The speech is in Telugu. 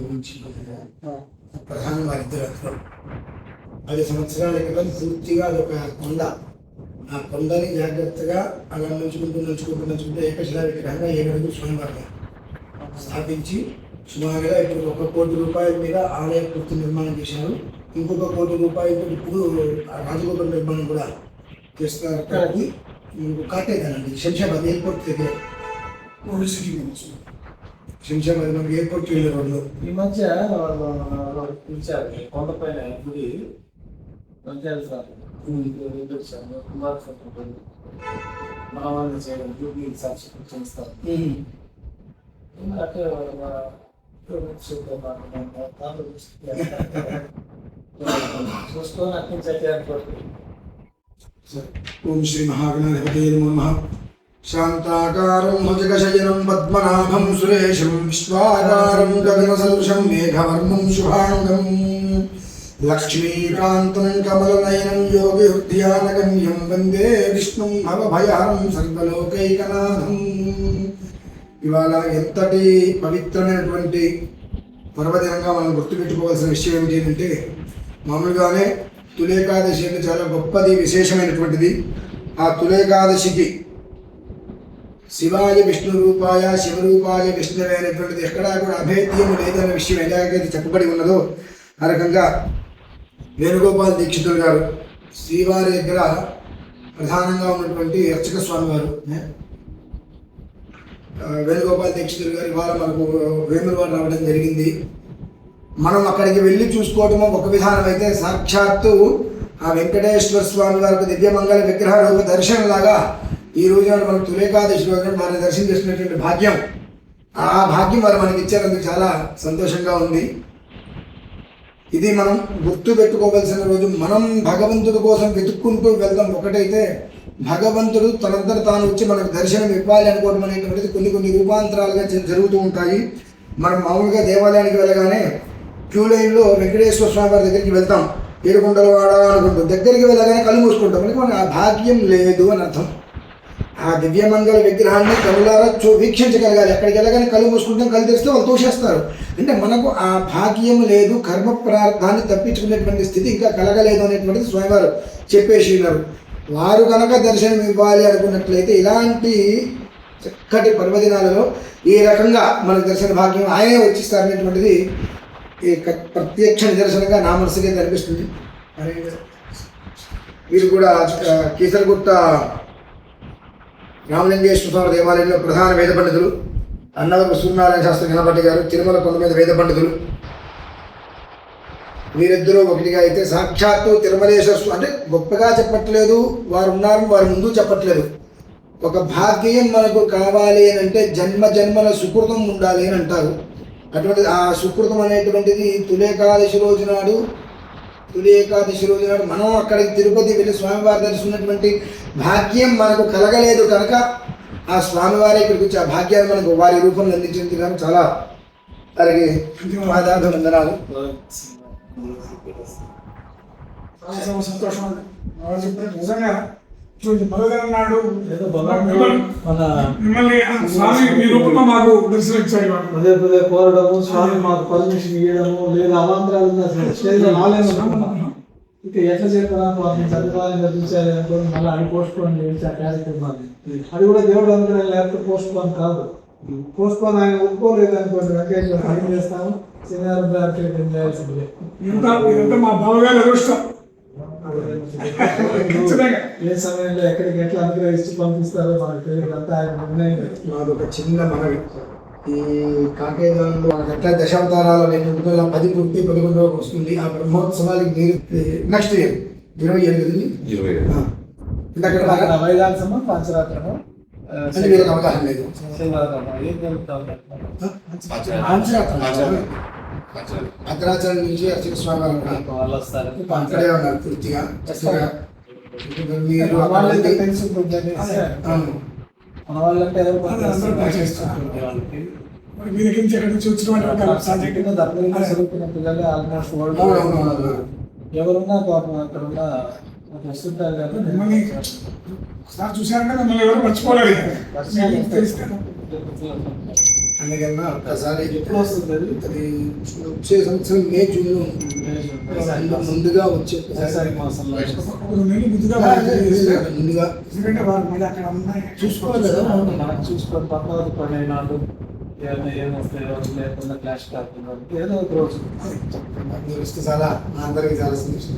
గురించి ప్రధానం వారిద్దరు 10 సంవత్సరాల క్రితం పూర్తిగా అదొక కొండ. ఆ కొండని జాగ్రత్తగా అలా నుంచుకుంటూ ఏకశిలా విగ్రహంగా 7 అడుగులు స్వామివారిని స్థాపించి సుమారుగా ఇప్పుడు 1 కోటి రూపాయల మీద ఆలయ పూర్తి నిర్మాణం చేశారు. ఇంకొక 1 కోటి రూపాయలతో ఇప్పుడు రాజగోపురం నిర్మాణం కూడా చేస్తున్నారు. కాబట్టి కాటేదానండి శంషాబాద్ ఎయిర్పోర్ట్ దగ్గర శంషాబాద్ మనకి ఎయిర్పోర్ట్ వెళ్ళే రోడ్లో ఈ మధ్య పిలిచారు కొండపైన గుడి పంచాయతీ సార్ కుమారస్వామి మన వాళ్ళని చేయడం డ్యూటీ సాక్షి చేస్తారు. అంటే చూసుకొని అక్కడి నుంచి ఓం శ్రీ మహాగణాధిపతే నమః. శాంతాకారం భుజగశయనం పద్మనాభం సురేశం విశ్వాకారం గగనసదృశం మేఘవర్ణం శుభాంగం లక్ష్మీకాంతం కమలనయనం యోగిహృద్యానగమ్యం వందే విష్ణుం భవభయహరం సర్వలోకైకనాథం. ఇవాళ ఎంతటి పవిత్రమైనటువంటి పర్వదినంగా మనం గుర్తుపెట్టుకోవాల్సిన విషయం ఏమిటి అంటే, మామూలుగానే తులేకాదశి అంటే చాలా గొప్పది, విశేషమైనటువంటిది. ఆ తులేకాదశికి శివాయ విష్ణు రూపాయ శివరూపాయ విష్ణువే అనేటువంటిది ఎక్కడా కూడా అభేద్యము లేదనే విషయం ఎలాగైతే చెప్పబడి ఉన్నదో, ఆ రకంగా వేణుగోపాల్ దీక్షితులు గారు శ్రీవారి దగ్గర ప్రధానంగా ఉన్నటువంటి అర్చక స్వామి వారు వేణుగోపాల్ దీక్షితులు గారు ఇవాళ మనకు వేములవాడ రావడం జరిగింది. మనం అక్కడికి వెళ్ళి చూసుకోవటము ఒక విధానం అయితే, సాక్షాత్తు ఆ వెంకటేశ్వర స్వామి వారికి దివ్యమంగళ విగ్రహ దర్శనంలాగా ఈ రోజు మనం తులేకాదశి రోజున వారిని దర్శనం చేసినటువంటి భాగ్యం, ఆ భాగ్యం వారు మనకి ఇచ్చారందుకు చాలా సంతోషంగా ఉంది. ఇది మనం గుర్తు పెట్టుకోవాల్సిన రోజు. మనం భగవంతుడి కోసం వెతుక్కుంటూ వెళ్తాం ఒకటైతే, భగవంతుడు తనంతట తాను వచ్చి మనకు దర్శనం ఇవ్వాలి అనుకోవడం అనేటువంటిది కొన్ని రూపాంతరాలుగా జరుగుతూ ఉంటాయి. మనం మామూలుగా దేవాలయానికి వెళ్ళగానే క్యూ లైన్లో వెంకటేశ్వర స్వామి వారి దగ్గరికి వెళ్తాం, ఏడుకొండలవాడ అనుకుంటాం. దగ్గరికి వెళ్ళగానే కళ్ళు మూసుకుంటాం, అంటే మనకు ఆ భాగ్యం లేదు అని అర్థం. ఆ దివ్యమంగళ విగ్రహాన్ని కళ్ళారా వీక్షించగలగాలి. ఎక్కడికి వెళ్ళగానే కళ్ళు మూసుకుంటాం, కళ్ళు తెరిస్తే వాళ్ళు తోసేస్తారు. అంటే మనకు ఆ భాగ్యం లేదు, కర్మ ప్రార్థాన్ని తప్పించుకునేటువంటి స్థితి ఇంకా కలగలేదు అనేటువంటిది స్వామివారు చెప్పేసి ఉన్నారు. వారు కనుక దర్శనం ఇవ్వాలి అనుకున్నట్లయితే ఇలాంటి చక్కటి పర్వదినాలలో ఈ రకంగా మనకు దర్శన భాగ్యం ఆయనే వచ్చిస్తారనేటువంటిది ఈ ప్రత్యక్ష నిదర్శనంగా నా మనసుగా కనిపిస్తుంది. వీరు కూడా కీసరగుట్ట రామలింగేశ్వర స్వామి దేవాలయంలో ప్రధాన వేద పండితులు, అన్నవరపు సూర్యనారాయణ శాస్త్రి గణపతి గారు తిరుమల కొండ మీద వేద పండితులు. వీరిద్దరూ ఒకటిగా అయితే సాక్షాత్తు తిరుమలేశ్వర అంటే గొప్పగా చెప్పట్లేదు, వారు ఉన్నారని వారి ముందు చెప్పట్లేదు. ఒక భాగ్యం మనకు కావాలి అని అంటే జన్మల సుకృతం ఉండాలి అని అంటారు. అటువంటి ఆ సుకృతం అనేటువంటిది తులేకాదశి రోజు నాడు మనం అక్కడికి తిరుపతి వెళ్ళి స్వామివారి దర్శించినటువంటి భాగ్యం మనకు కలగలేదు కనుక ఆ స్వామివారి ఇక్కడికి వచ్చి ఆ భాగ్యాన్ని మనకు వారి రూపంలో అందించింది కనుక చాలా వారికి వందనాలు. సంతోషం నిజంగా పర్వదినం నాడు మిమ్మల్ని స్వామి మీ రూపంలో మాకు దర్శనం ఇచ్చారు. పదే కోరడము, స్వామి మాకు పర్మిషన్ ఇవ్వడము, లేదా అవాంతరాలు రాలేదు. ఇక ఎట్లా చెప్పాలని వాళ్ళని చదువుకోవాలని చూసారు అనుకోండి, మళ్ళీ అది పోస్ట్ పోన్ చేయించి ఆ కార్యక్రమాన్ని అది కూడా దేవుడు అనుకునే లేకపోతే పోస్ట్ పోన్ కాదు. పోస్ట్ పోన్ ఆయన ఒప్పుకోలేదు అనుకోండి, వెంకటేశ్వర ఏం చేస్తాము, శనివారం కార్యక్రమం చేయాల్సిందే. ఇదంతా మా బావగారి అదృష్టం. ఏ సమయంలో ఎక్కడికి ఎట్లా అనుగ్రహించి పంపిస్తారో మనకు తెలియదు, అంతా ఆయన నిర్ణయం. మాదొక చిన్న మనవి, ఈ కాకేదానంలో ఎట్లా దశావతారాలు 2010 పూర్తి 11వ వస్తుంది. ఆ బ్రహ్మోత్సవాలకి మీరు నెక్స్ట్ ఇయర్ 27 అంటే అక్కడ వైదాంశము పంచరాత్రము అంటే వీళ్ళకి అవగాహన లేదు. భద్రాచలం నుంచి అర్చక స్వామి వారు అక్కడే ఉన్నారు పూర్తిగా. మీరు మన వాళ్ళంటే పిల్లలు ఆల్మోస్ట్ ఎవరున్నా పాపం అక్కడ ఉన్న వస్తుంటారు కానీ చూసారంటే మిమ్మల్ని ఎవరు మర్చిపోలేదు. అందుకన్నా ఒక్కసారి ఎప్పుడు వస్తుంది అది? అది వచ్చే సంవత్సరం మే జూన్లో ఉంటుంది. ముందుగా వచ్చే వైశాఖ మాసంలో ఒక నెల ముందుగా ముందుగా ఎందుకంటే వారు మళ్ళీ అక్కడ ఉన్నాయి చూసుకోవాలి కదా. నాకు చూసుకొని పద్మావతి పండుగ నాడు ఏమైనా ఏమొస్తాయో లేకుండా క్లాష్ కాకుండా ఏదో ఒక రోజు మీరు వస్తే చాలా మా అందరికీ చాలా సంతోషం.